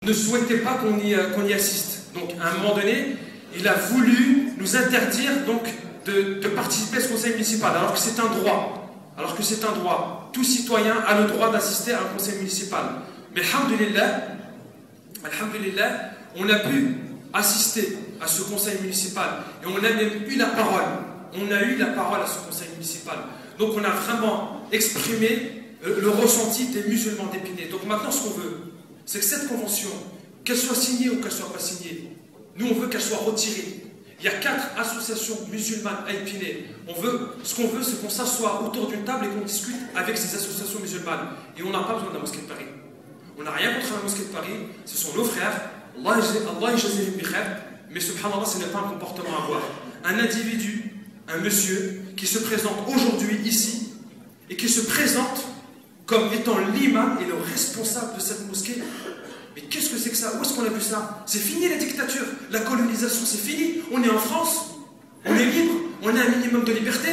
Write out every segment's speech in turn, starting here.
ne souhaitait pas qu'on y assiste. Donc à un moment donné, il a voulu nous interdire donc, de participer à ce conseil municipal, alors que c'est un droit. Alors que c'est un droit. Tout citoyen a le droit d'assister à un conseil municipal. Mais alhamdulillah, on a pu assister à ce conseil municipal. Et on a même eu la parole. On a eu la parole à ce conseil municipal. Donc on a vraiment exprimé le ressenti des musulmans d'Épinay. Donc maintenant ce qu'on veut, c'est que cette convention, qu'elle soit signée ou qu'elle ne soit pas signée, nous on veut qu'elle soit retirée. Il y a 4 associations musulmanes à Épinay. Ce qu'on veut, c'est qu'on s'assoie autour d'une table et qu'on discute avec ces associations musulmanes. Et on n'a pas besoin de la mosquée de Paris. On n'a rien contre la mosquée de Paris, ce sont nos frères. Allah yajzihim bi khair, mais subhanallah, ce n'est pas un comportement à avoir. Un individu, un monsieur, qui se présente aujourd'hui ici, et qui se présente comme étant l'imam et le responsable de cette mosquée. Mais qu'est-ce que c'est que ça? Où est-ce qu'on a vu ça? C'est fini la dictature, la colonisation, c'est fini. On est en France, on est libre, on a un minimum de liberté.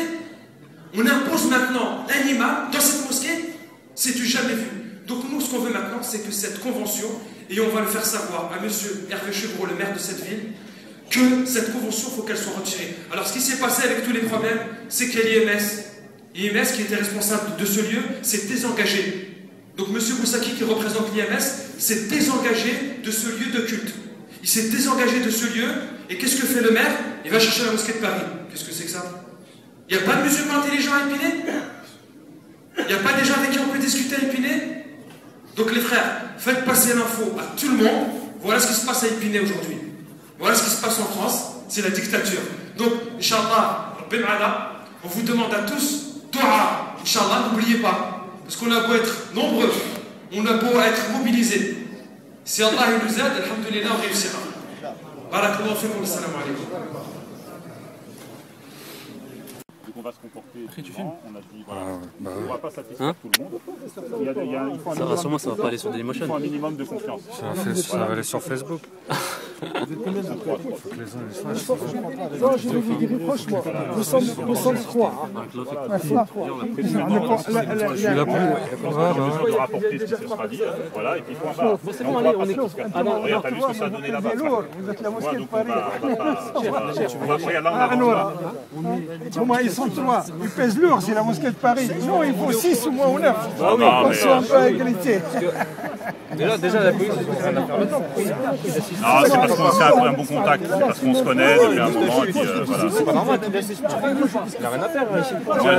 On impose maintenant un imam dans cette mosquée, c'est du jamais vu. Donc nous, ce qu'on veut maintenant, c'est que cette convention, et on va le faire savoir à M. Hervé Chevreau, le maire de cette ville, que cette convention, il faut qu'elle soit retirée. Alors ce qui s'est passé avec tous les problèmes, c'est que l'IMS, qui était responsable de ce lieu, s'est désengagé. Donc M. Boussaki, qui représente l'IMS, s'est désengagé de ce lieu de culte. Il s'est désengagé de ce lieu, et qu'est-ce que fait le maire? Il va chercher la mosquée de Paris. Qu'est-ce que c'est que ça? Il n'y a pas de musulmans intelligents à Épinay? Il n'y a pas des gens avec qui on peut discuter à Épinay? Donc les frères, faites passer l'info à tout le monde. Voilà ce qui se passe à Épinay aujourd'hui. Voilà ce qui se passe en France, c'est la dictature. Donc, Inch'Allah, on vous demande à tous, Dua, Inch'Allah, n'oubliez pas. Parce qu'on a beau être nombreux, on a beau être mobilisés. Si Allah nous aide, alhamdulillah, on réussira. Barakallahu fikum, assalamu alaikum. On va se comporter. Après, tu filmes. On a dit, voilà, on ne va pas satisfaire tout le monde. Il faut un ça rassure-moi, ça va pas aller sur Dailymotion. Il faut un minimum de confiance. Ça va aller sur Facebook. Non, je vais vous dire franchement, nous sommes 3. Je suis là pour de rapporter ce qui se sera dit. Voilà, et puis il faut un bar. C'est bon, allez, on est. Ah non, regarde, t'as vu ce que ça a donné là-bas. Vous êtes la mosquée de Paris. Moi, ils sont 3. Ils pèsent lourd, c'est la mosquée de Paris. Non, il faut 6 ou moins ou 9. Ah oui, on soit un peu à égalité. Déjà, la police, c'est rien à faire maintenant. Non, c'est parce qu'on a un bon contact, parce qu'on se connaît depuis un moment. Et puis, voilà. C'est pas normal, il n'y a rien à faire.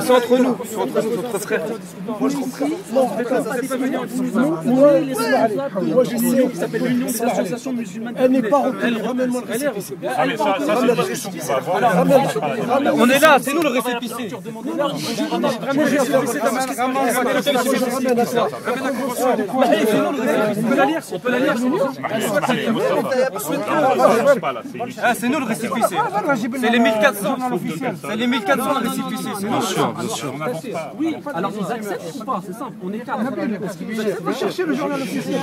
C'est entre nous, c'est entre frères. Moi, je sais qui s'appelle l'Union des associations musulmanes. Elle n'est pas reconnue. Ramène-moi le récépissé. Ah, mais ça, c'est une discussion qu'on va avoir. On est là, c'est nous le récépissé. On peut la lire. Ah, c'est nous le récépissé. C'est les 1400. C'est les 1400 le récépissé. Bien sûr, bien sûr. Oui, alors ils acceptent ou pas, c'est simple, on est 4. Va chercher le journal officiel.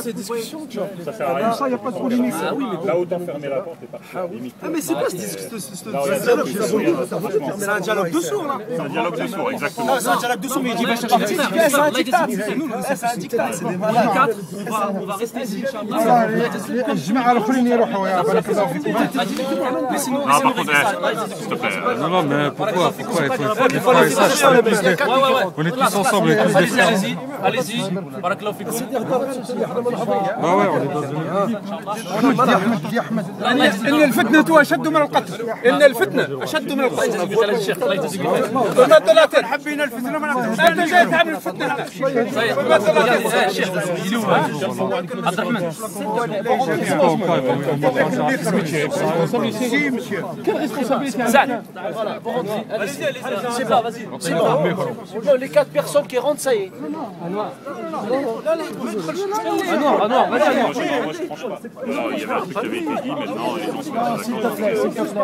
C'est discussion, tu vois. Ça sert à rien. Ça, il n'y a pas de polémique. Ah oui, mais Là où t'as fermé la porte, c'est pas limite. Ah, mais c'est quoi ce dialogue? C'est un dialogue de sourds, là. C'est un dialogue de sourds, exactement. C'est un dialogue de sourds, mais il dit va chercher des C'est un dictat. C'est un dictat. on est 4, on va rester ici. الجماعة الآخرين يروحوا يا بارك الله فيكم. Non, par contre, s'il te plaît. Non, mais pourquoi il faut faire ça? On est tous ensemble, on est tous des frères. Allez-y, barakallahu fikoum. Ah ouais, on est dans une... إن الفتنة أشد من القتل. إن الفتنة أشد من القتل. فما ثلاثة حبينا الفتنة من القتل. أنت جاي تعمل الفتنة. فما ثلاثة. عبد الرحمن. Zad. Allez-y, c'est bon, vas-y. C'est bon. Les 4 personnes qui rentrent, ça y est. Moi, je franchis pas. Alors, il y avait un truc qui avait été dit, maintenant, les gens sont pas d'accord.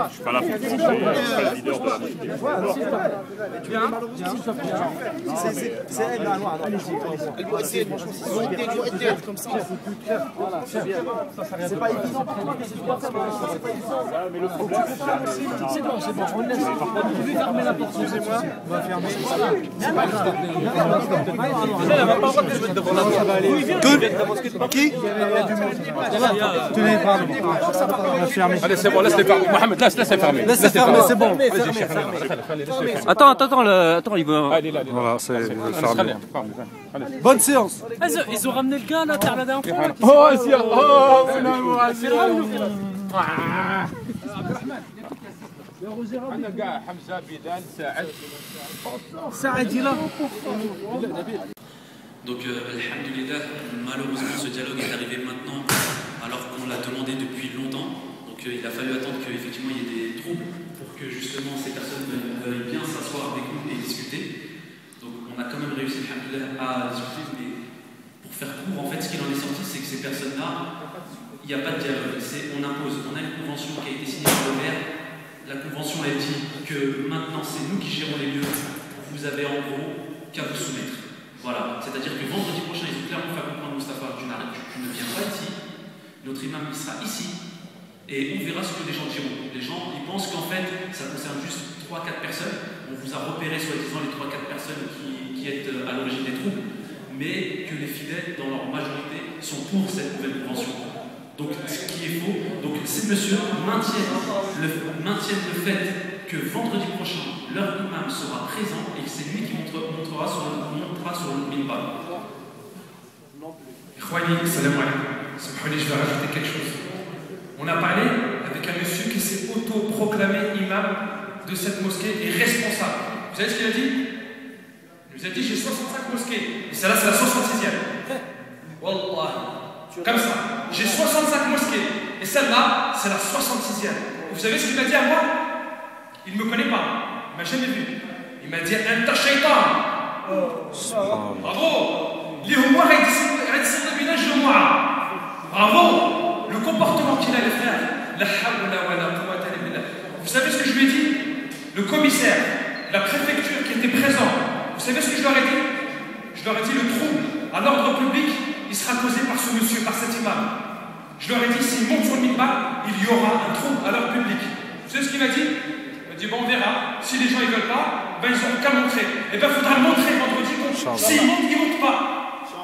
Je suis pas là pour trancher, je suis pas le leader de la mosquée. C'est elle, là, noire. Elle doit essayer, comme ça. C'est pas évident. Mais le problème, C'est bon, on laisse. Vous pouvez fermer la porte. Excusez-moi. On va fermer. C'est pas grave. Elle n'a pas le droit de se mettre devant la porte. Qui Tenez, pardon. Allez, c'est bon, laisse-les fermer. Mohamed, laisse-les fermer. Laisse fermer, c'est bon. Attends, il veut. Allez, là. Voilà, c'est fermé. Bonne séance. Ils ont ramené le gars là, t'as la dernière fois. Oh, c'est انا كاع حمزه بلال ساعد là. Donc, alhamdoulilah, malheureusement, ce dialogue est arrivé maintenant, alors qu'on l'a demandé depuis longtemps. Donc, il a fallu attendre qu'effectivement il y ait des troubles pour que justement ces personnes veuillent bien s'asseoir avec nous et discuter. Donc, on a quand même réussi, alhamdoulilah, à discuter, mais pour faire court, en fait, ce qu'il en est sorti, c'est que ces personnes-là, il n'y a pas de dialogue, on impose. On a une convention qui a été signée par le maire. La convention, elle dit que maintenant, c'est nous qui gérons les lieux. Vous avez en gros qu'à vous soumettre. Voilà, c'est-à-dire que vendredi prochain, ils ont clairement fait comprendre Moustapha, tu ne viens pas ici, notre imam il sera ici, et on verra ce que les gens diront. Les gens, ils pensent qu'en fait, ça concerne juste 3-4 personnes. On vous a repéré, soi-disant, les 3-4 personnes qui êtes à l'origine des troubles, mais que les fidèles, dans leur majorité, sont pour cette nouvelle convention. Donc, ce qui est faux, donc ces messieurs maintiennent le fait que vendredi prochain, leur imam sera présent et que c'est lui qui montera sur le minbar. Ikhwani, salam alaikum. Je vais rajouter quelque chose. On a parlé avec un monsieur qui s'est auto-proclamé imam de cette mosquée et responsable. Vous savez ce qu'il a dit? Il nous a dit j'ai 65 mosquées. Et celle-là, c'est la 66e. Wallah. Comme ça. J'ai 65 mosquées. Et celle-là, c'est la 66e. Vous savez ce qu'il m'a dit à moi? Il ne me connaît pas. Il ne m'a jamais vu. Il m'a dit Anta shaytan. Bravo. Bravo. Le comportement qu'il allait faire. Vous savez ce que je lui ai dit? Le commissaire, la préfecture qui était présent. Vous savez ce que je leur ai dit? Je leur ai dit le trouble à l'ordre public, il sera causé par ce monsieur, par cet imam. Je leur ai dit, s'il monte sur le minbar, il y aura un trouble à l'ordre public. Vous savez ce qu'il m'a dit? Il m'a dit, bon, on verra. Si les gens ne veulent pas, ben, ils n'auront qu'à montrer. Et bien, il faudra le montrer vendredi. S'ils montent, ils ne montent pas.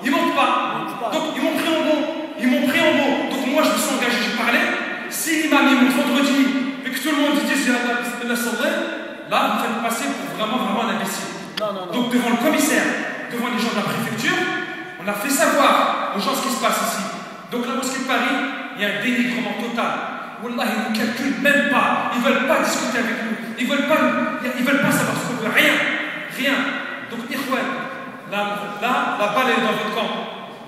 Ils ne montent pas. Donc, ils m'ont pris en mot. Ils m'ont pris en mot. Donc, moi, je me suis engagé, j'ai parlé. Si l'imam, il monte vendredi, et que tout le monde dit, là, vous me faites passer pour vraiment un imbécile. Donc, devant le commissaire, devant les gens de la préfecture, on a fait savoir aux gens ce qui se passe ici. Donc la mosquée de Paris, il y a un dénigrement total. Wallah, ils ne nous calculent même pas. Ils ne veulent pas discuter avec nous. Ils ne veulent pas savoir ce qu'on veut. Rien. Donc, Ikhwan, la balle elle est dans votre camp.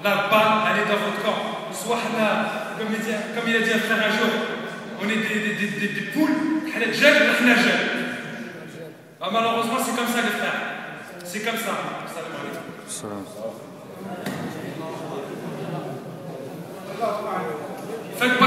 La balle, elle est dans votre camp. Soit là, comme il a dit un frère un jour, on est des poules. On est jeunes, on est jeunes. Malheureusement, c'est comme ça, les frères. C'est comme ça. Faites pas